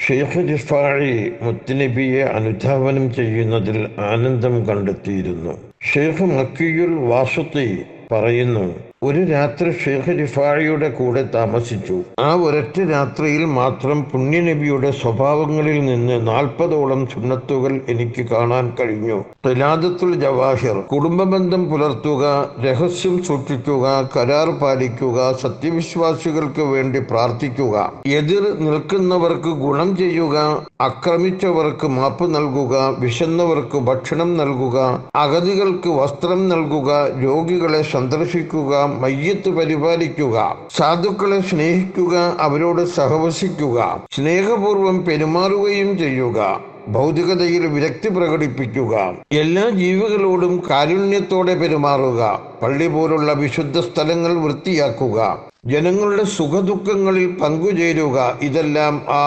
ഷെയ്ഖ് റിഫാഈ മുത്തുനബിയെ അനുധാവനം ചെയ്യുന്നതിൽ ആനന്ദം കണ്ടെത്തിയിരുന്നു. ഷെയ്ഖ് മക്കിയുൽ വാസിത്തി പറയുന്നു, ഒരു രാത്രി ഷെയ്ഖ് റിഫാഈയുടെ കൂടെ താമസിച്ചു. ആ ഒരൊറ്റ രാത്രിയിൽ മാത്രം പുണ്യനബിയുടെ സ്വഭാവങ്ങളിൽ നിന്ന് 40ഓളം സുന്നത്തുകൾ എനിക്ക് കാണാൻ കഴിഞ്ഞു. ഖിലാദത്തുൽ ജവാഹിർ, കുടുംബബന്ധം പുലർത്തുക, രഹസ്യം സൂക്ഷിക്കുക, കരാർ പാലിക്കുക, സത്യവിശ്വാസികൾക്ക് വേണ്ടി പ്രാർത്ഥിക്കുക, എതിർ നിൽക്കുന്നവർക്ക് ഗുണം ചെയ്യുക, ആക്രമിച്ചവർക്ക് മാപ്പ് നൽകുക, വിശന്നവർക്ക് ഭക്ഷണം നൽകുക, അഗതികൾക്ക് വസ്ത്രം നൽകുക, രോഗികളെ സന്ദർശിക്കുക, മയ്യത്ത് പരിപാലിക്കുക, സാധുക്കളെ സ്നേഹിക്കുക, അവരോട് സഹവസിക്കുക, സ്നേഹപൂർവം പെരുമാറുകയും ചെയ്യുക, ഭൗതികതയിൽ വിരക്തി പ്രകടിപ്പിക്കുക, എല്ലാ ജീവികളോടും കാരുണ്യത്തോടെ പെരുമാറുക, പള്ളി പോലുള്ള വിശുദ്ധ സ്ഥലങ്ങൾ വൃത്തിയാക്കുക, ജനങ്ങളുടെ സുഖദുഃഖങ്ങളിൽ പങ്കുചേരുക, ഇതെല്ലാം ആ